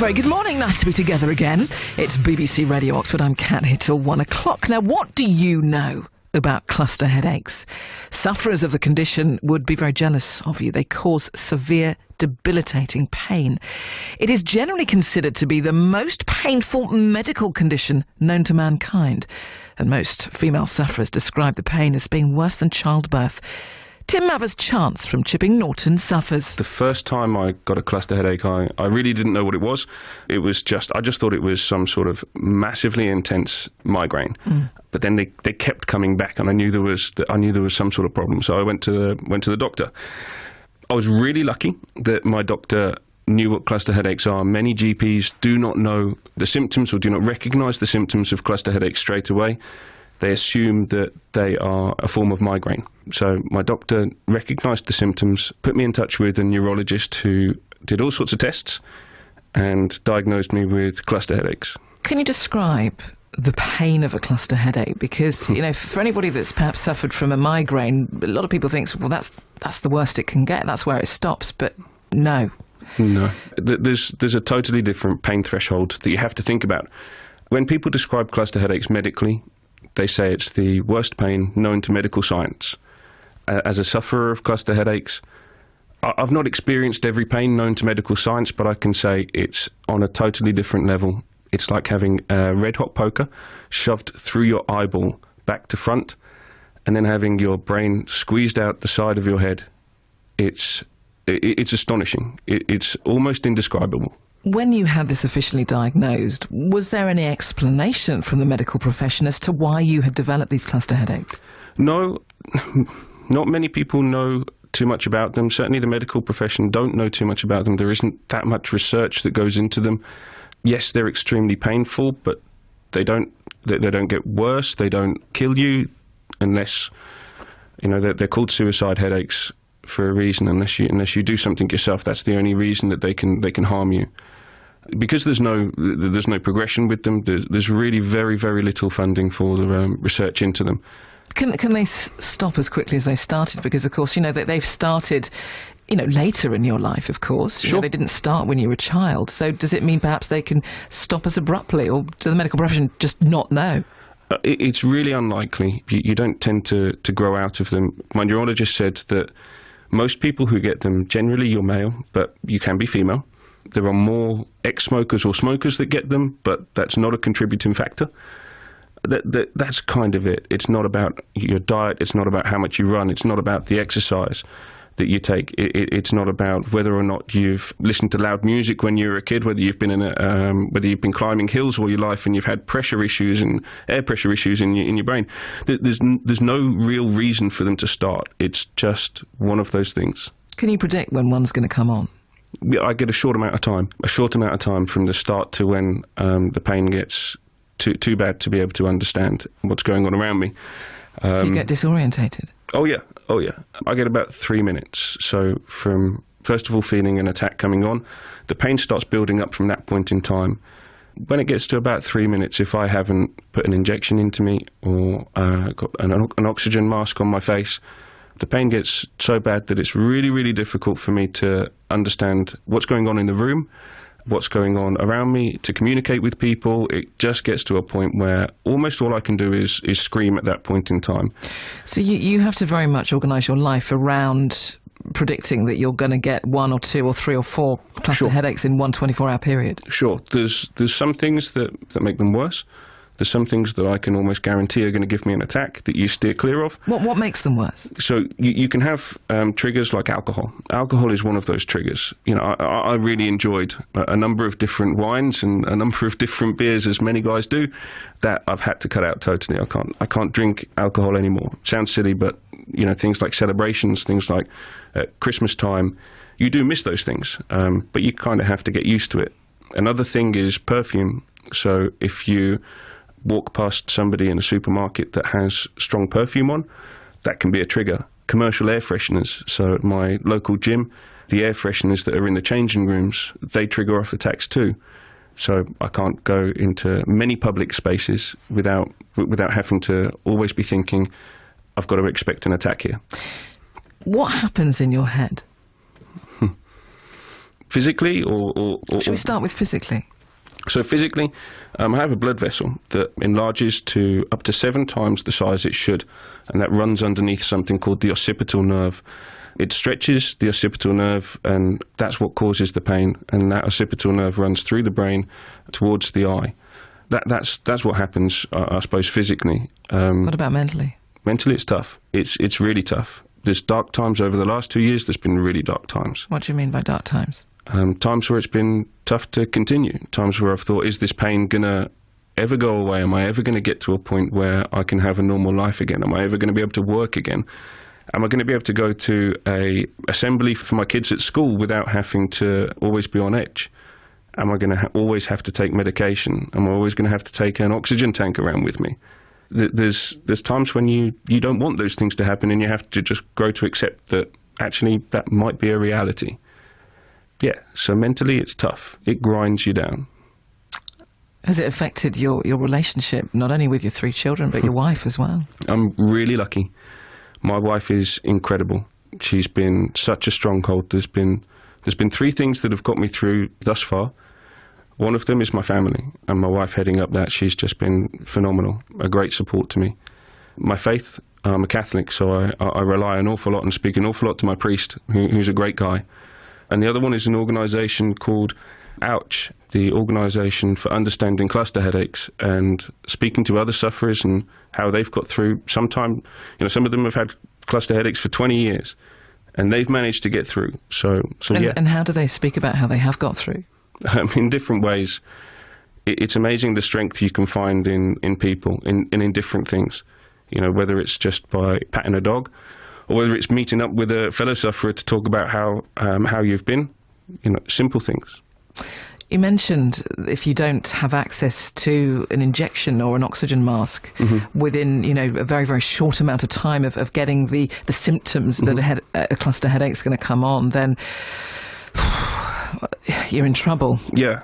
Very good morning, nice to be together again. It's BBC Radio Oxford, I'm Kat here till 1 o'clock. Now, what do you know about cluster headaches? Sufferers of the condition would be very jealous of you. They cause severe, debilitating pain. It is generally considered to be the most painful medical condition known to mankind, and most female sufferers describe the pain as being worse than childbirth. Tim Mavers Chance from Chipping Norton suffers. The first time I got a cluster headache, I really didn't know what it was. I just thought it was some sort of massively intense migraine. But then they kept coming back, and I knew there was some sort of problem. So I went to the doctor. I was really lucky that my doctor knew what cluster headaches are. Many GPs do not know the symptoms or do not recognise the symptoms of cluster headaches straight away. They assume that they are a form of migraine. So my doctor recognised the symptoms, put me in touch with a neurologist who did all sorts of tests and diagnosed me with cluster headaches. Can you describe the pain of a cluster headache? Because, you know, for anybody that's perhaps suffered from a migraine, a lot of people think, well, that's the worst it can get, that's where it stops, but no. No. There's a totally different pain threshold that you have to think about. When people describe cluster headaches medically, they say it's the worst pain known to medical science. As a sufferer of cluster headaches, I've not experienced every pain known to medical science, but I can say it's on a totally different level. It's like having a red-hot poker shoved through your eyeball back to front, and then having your brain squeezed out the side of your head. It's astonishing. It's almost indescribable. When you had this officially diagnosed, was there any explanation from the medical profession as to why you had developed these cluster headaches? No, not many people know too much about them. Certainly the medical profession don't know too much about them. There isn't that much research that goes into them. Yes, they're extremely painful, but they don't get worse. They don't kill you unless, you know, they're called suicide headaches for a reason. Unless you do something yourself, that's the only reason that they can harm you. Because there's no progression with them. There's really very, very little funding for the research into them. Can they stop as quickly as they started? Because of course, you know, that they've started, you know, later in your life. Of course, sure. You know, they didn't start when you were a child. So does it mean perhaps they can stop as abruptly, or does the medical profession just not know? It's really unlikely. You don't tend to grow out of them. My neurologist said that most people who get them, generally you're male, but you can be female. There are more ex-smokers or smokers that get them, but that's not a contributing factor. That's kind of it. It's not about your diet. It's not about how much you run. It's not about the exercise that you take. It's not about whether or not you've listened to loud music when you were a kid, whether you've been whether you've been climbing hills all your life and you've had pressure issues and air pressure issues in your brain. There's no real reason for them to start. It's just one of those things. Can you predict when one's going to come on? I get a short amount of time from the start to when the pain gets too bad to be able to understand what's going on around me. So you get disorientated? Oh yeah. I get about 3 minutes. So from, first of all, feeling an attack coming on, the pain starts building up from that point in time. When it gets to about 3 minutes, if I haven't put an injection into me or got an oxygen mask on my face, the pain gets so bad that it's really, really difficult for me to understand what's going on in the room, what's going on around me, to communicate with people. It just gets to a point where almost all I can do is scream at that point in time. So you have to very much organise your life around predicting that you're going to get 1 or 2 or 3 or 4 cluster headaches in one 24-hour period. Sure. There's some things that make them worse. There's some things that I can almost guarantee are going to give me an attack that you steer clear of. What makes them worse? So you can have triggers like alcohol. Alcohol is one of those triggers. You know, I really enjoyed a number of different wines and a number of different beers, as many guys do, that I've had to cut out totally. I can't drink alcohol anymore. Sounds silly, but you know, things like celebrations, things like Christmas time, you do miss those things, but you kind of have to get used to it. Another thing is perfume. So if you walk past somebody in a supermarket that has strong perfume on, that can be a trigger. Commercial air fresheners. So at my local gym, the air fresheners that are in the changing rooms, they trigger off attacks too. So I can't go into many public spaces without having to always be thinking, I've got to expect an attack here. What happens in your head? physically Should we start with physically? So physically, I have a blood vessel that enlarges to up to 7 times the size it should, and that runs underneath something called the occipital nerve. It stretches the occipital nerve, and that's what causes the pain, and that occipital nerve runs through the brain towards the eye. That's what happens, I suppose, physically. What about mentally? Mentally, it's tough. It's really tough. There's dark times over the last 2 years. There's been really dark times. What do you mean by dark times? Times where it's been tough to continue. Times where I've thought, is this pain going to ever go away? Am I ever going to get to a point where I can have a normal life again? Am I ever going to be able to work again? Am I going to be able to go to a assembly for my kids at school without having to always be on edge? Am I going to always have to take medication? Am I always going to have to take an oxygen tank around with me? There's times when you don't want those things to happen, and you have to just grow to accept that actually that might be a reality. Yeah, so mentally it's tough. It grinds you down. Has it affected your relationship, not only with your 3 children, but your wife as well? I'm really lucky. My wife is incredible. She's been such a stronghold. There's been 3 things that have got me through thus far. One of them is my family, and my wife heading up that. She's just been phenomenal, a great support to me. My faith, I'm a Catholic, so I rely an awful lot and speak an awful lot to my priest, who's a great guy. And the other one is an organisation called OUCH, the Organisation for Understanding Cluster Headaches, and speaking to other sufferers and how they've got through. Some of them have had cluster headaches for 20 years, and they've managed to get through. And how do they speak about how they have got through? In different ways. It's amazing the strength you can find in people, in different things. Whether it's just by patting a dog, or whether it's meeting up with a fellow sufferer to talk about how you've been, simple things. You mentioned if you don't have access to an injection or an oxygen mask within, a very, very short amount of time of getting the symptoms that a cluster headache's going to come on, then you're in trouble. Yeah.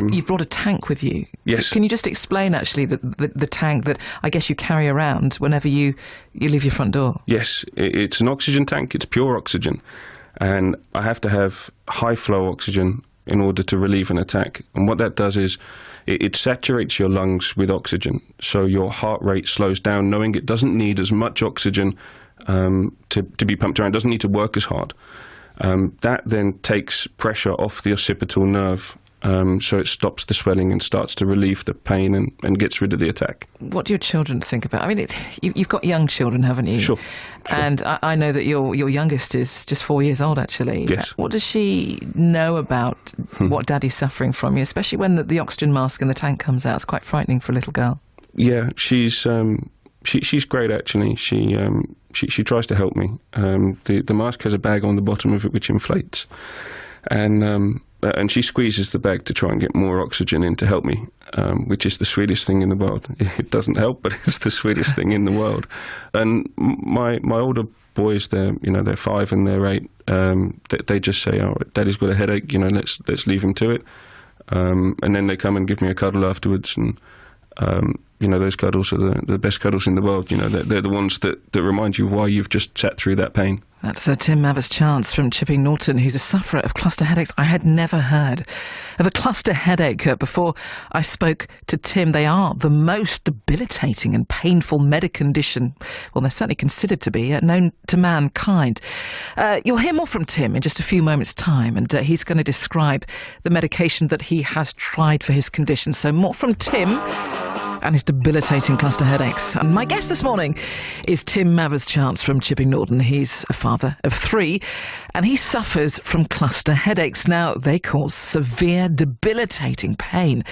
You've brought a tank with you. Yes. Can you just explain, actually, the tank that I guess you carry around whenever you leave your front door? Yes. It's an oxygen tank. It's pure oxygen. And I have to have high flow oxygen in order to relieve an attack. And what that does is it saturates your lungs with oxygen. So your heart rate slows down, knowing it doesn't need as much oxygen to be pumped around. It doesn't need to work as hard. That then takes pressure off the occipital nerve, so it stops the swelling and starts to relieve the pain and gets rid of the attack. What do your children think about? I mean, you've got young children, haven't you? Sure. And I know that your youngest is just 4 years old, actually. Yes. What does she know about what Daddy's suffering from, especially when the oxygen mask and the tank comes out? It's quite frightening for a little girl. Yeah, she's great, actually. She tries to help me. The mask has a bag on the bottom of it which inflates, and she squeezes the bag to try and get more oxygen in to help me, which is the sweetest thing in the world. It doesn't help, but it's the sweetest thing in the world. And my older boys, they're 5 and they're 8. They just say, "Oh, Daddy's got a headache. Let's leave him to it." And then they come and give me a cuddle afterwards, and those cuddles are the best cuddles in the world. They're the ones that remind you why you've just sat through that pain. That's Tim Mavers Chance from Chipping Norton, who's a sufferer of cluster headaches. I had never heard of a cluster headache before I spoke to Tim. They are the most debilitating and painful medical condition, well, they're certainly considered to be, known to mankind. You'll hear more from Tim in just a few moments' time, and he's going to describe the medication that he has tried for his condition. So more from Tim and his debilitating cluster headaches. And my guest this morning is Tim Mavers Chance from Chipping Norton. He's a father of 3, and he suffers from cluster headaches. Now, they cause severe, debilitating pain,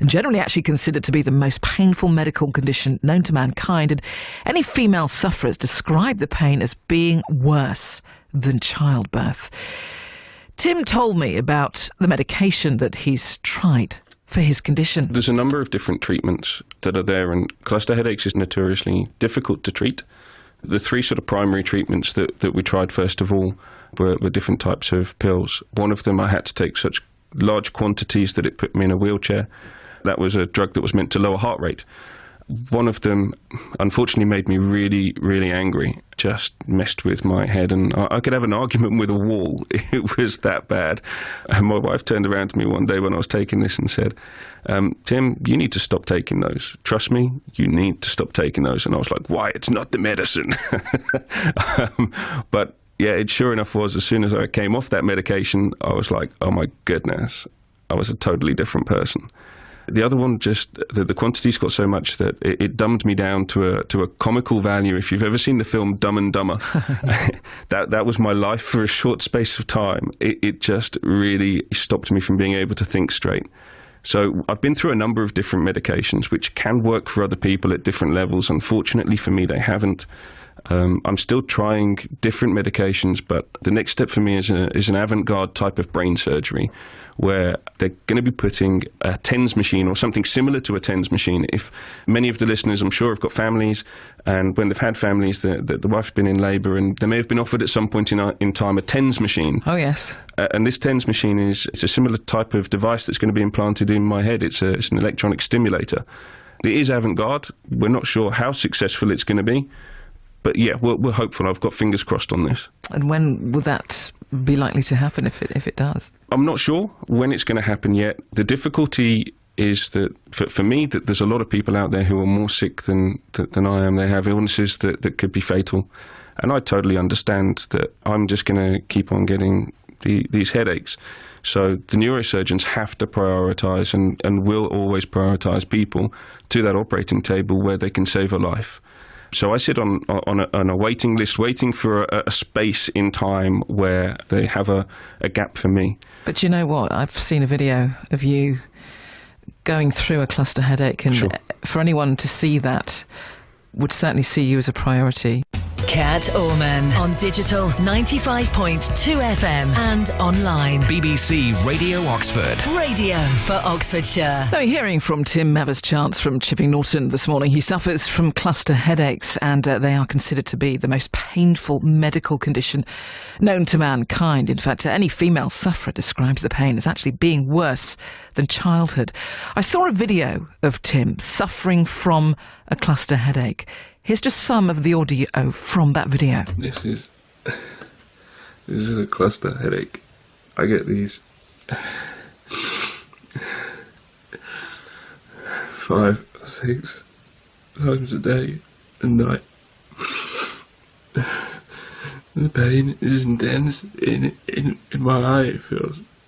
and generally actually considered to be the most painful medical condition known to mankind. And any female sufferers describe the pain as being worse than childbirth. Tim told me about the medication that he's tried for his condition. There's a number of different treatments that are there, and cluster headaches is notoriously difficult to treat. The 3 sort of primary treatments that we tried first of all were different types of pills. One of them I had to take such large quantities that it put me in a wheelchair. That was a drug that was meant to lower heart rate. one of them unfortunately made me really, really angry, just messed with my head, and I could have an argument with a wall. It was that bad. And my wife turned around to me one day when I was taking this and said, Tim, you need to stop taking those. Trust me, you need to stop taking those. And I was like, why? It's not the medicine. But yeah, it sure enough was. As soon as I came off that medication, I was like, oh my goodness, I was a totally different person. The other one, just the quantities got so much that it dumbed me down to a comical value. If you've ever seen the film Dumb and Dumber, that was my life for a short space of time. It just really stopped me from being able to think straight. So I've been through a number of different medications, which can work for other people at different levels. Unfortunately for me, they haven't. I'm still trying different medications, but the next step for me is an avant-garde type of brain surgery, where they're going to be putting a TENS machine or something similar to a TENS machine. If many of the listeners, I'm sure, have got families, and when they've had families, the wife's been in labour, and they may have been offered at some point in time a TENS machine. Oh, yes. And this TENS machine it's a similar type of device that's going to be implanted in my head. It's an electronic stimulator. It is avant-garde. We're not sure how successful it's going to be. But yeah, we're hopeful. I've got fingers crossed on this. And when will that be likely to happen, if it does? I'm not sure when it's going to happen yet. The difficulty is that, for me, that there's a lot of people out there who are more sick than I am. They have illnesses that could be fatal. And I totally understand that I'm just going to keep on getting these headaches. So the neurosurgeons have to prioritise and will always prioritise people to that operating table where they can save a life. So I sit on a waiting list, waiting for a space in time where they have a gap for me. But you know what? I've seen a video of you going through a cluster headache, and Sure. For anyone to see that would certainly see you as a priority. Cat Orman on digital 95.2 FM and online. BBC Radio Oxford. Radio for Oxfordshire. Now, hearing from Tim Mavers Chance from Chipping Norton this morning. He suffers from cluster headaches, and they are considered to be the most painful medical condition known to mankind. In fact, any female sufferer describes the pain as actually being worse than childhood. I saw a video of Tim suffering from a cluster headache. Here's just some of the audio from that video. This is a cluster headache. I get these 5 or 6 times a day and night. The pain is intense in my eye.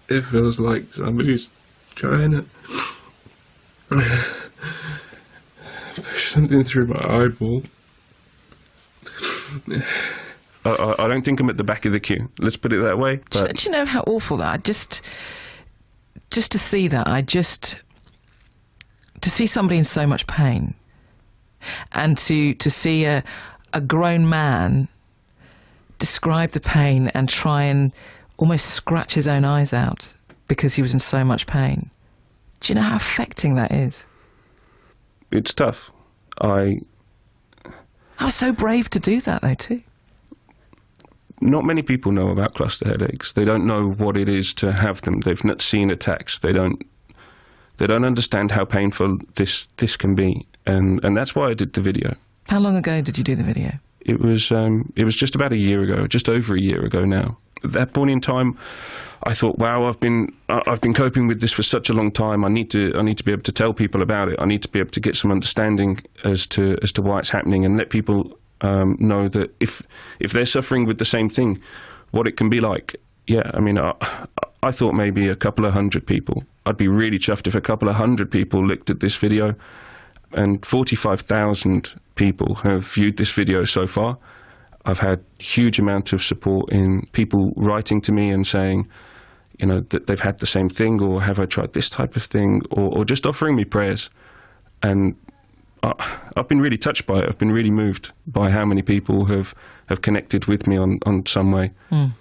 It feels like somebody's trying to push something through my eyeball. I don't think I'm at the back of the queue. Let's put it that way. But Do you know how awful that? Just to see that, to see somebody in so much pain, and to see a grown man describe the pain and try and almost scratch his own eyes out because he was in so much pain. Do you know how affecting that is? it's tough. I was so brave to do that, though, too. Not many people know about cluster headaches. They don't know what it is to have them. They've not seen attacks. They don't understand how painful this can be, and that's why I did the video. How long ago did you do the video? It was just about a year ago, just over a year ago now. At that point in time, I thought, wow, I've been coping with this for such a long time. I need to be able to tell people about it. I need to be able to get some understanding as to why it's happening, and let people know that if they're suffering with the same thing, what it can be like. Yeah, I mean, I thought maybe a couple of hundred people. I'd be really chuffed if a couple of hundred people looked at this video, and 45,000 people have viewed this video so far. I've had huge amount of support in people writing to me and saying, you know, that they've had the same thing, or have I tried this type of thing, or just offering me prayers. And I've been really touched by it. I've been really moved by how many people have connected with me on some way. Mm.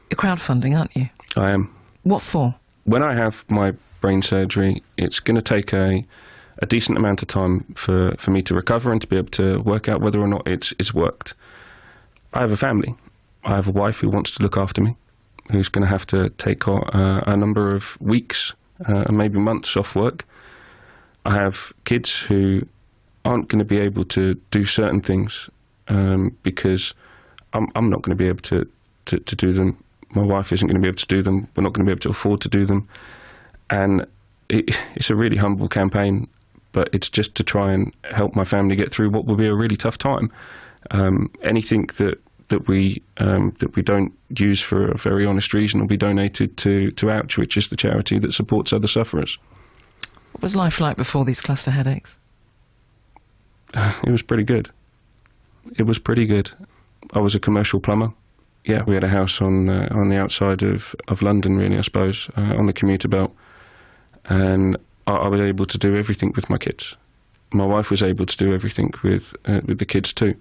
You're crowdfunding, aren't you? I am. What for? When I have my brain surgery, it's going to take a decent amount of time for me to recover and to be able to work out whether or not it's worked. I have a family. I have a wife who wants to look after me, who's going to have to take a number of weeks and maybe months off work. I have kids who aren't going to be able to do certain things because I'm not going to be able to do them. My wife isn't going to be able to do them. We're not going to be able to afford to do them. And it's a really humble campaign, but it's just to try and help my family get through what will be a really tough time. Anything that we don't use for a very honest reason will be donated to Ouch, which is the charity that supports other sufferers. What was life like before these cluster headaches? It was pretty good. It was pretty good. I was a commercial plumber. Yeah, we had a house on the outside of London, really, I suppose, on the commuter belt. And I was able to do everything with my kids. My wife was able to do everything with the kids too.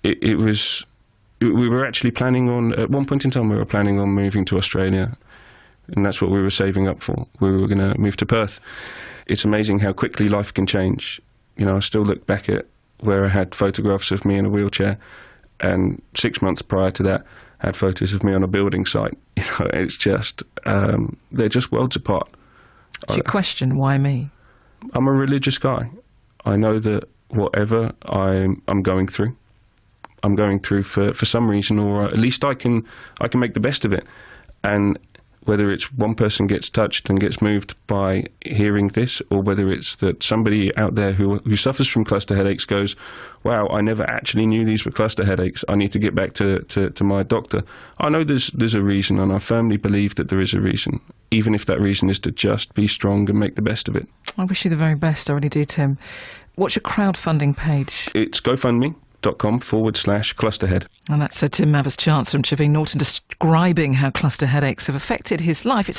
We were actually planning on, at one point in time, we were planning on moving to Australia, and that's what we were saving up for. We were going to move to Perth. It's amazing how quickly life can change. You know, I still look back at where I had photographs of me in a wheelchair, and 6 months prior to that, I had photos of me on a building site. You know, it's just, they're just worlds apart. Do you question why me? I'm a religious guy. I know that whatever I'm going through for some reason, or at least I can make the best of it. And whether it's one person gets touched and gets moved by hearing this, or whether it's that somebody out there who suffers from cluster headaches goes, wow, I never actually knew these were cluster headaches. I need to get back to my doctor. I know there's a reason, and I firmly believe that there is a reason, even if that reason is to just be strong and make the best of it. I wish you the very best, I really do, Tim. What's your crowdfunding page? It's GoFundMe.com/clusterhead. And that's Tim Mavers Chance from Chipping Norton describing how cluster headaches have affected his life. It's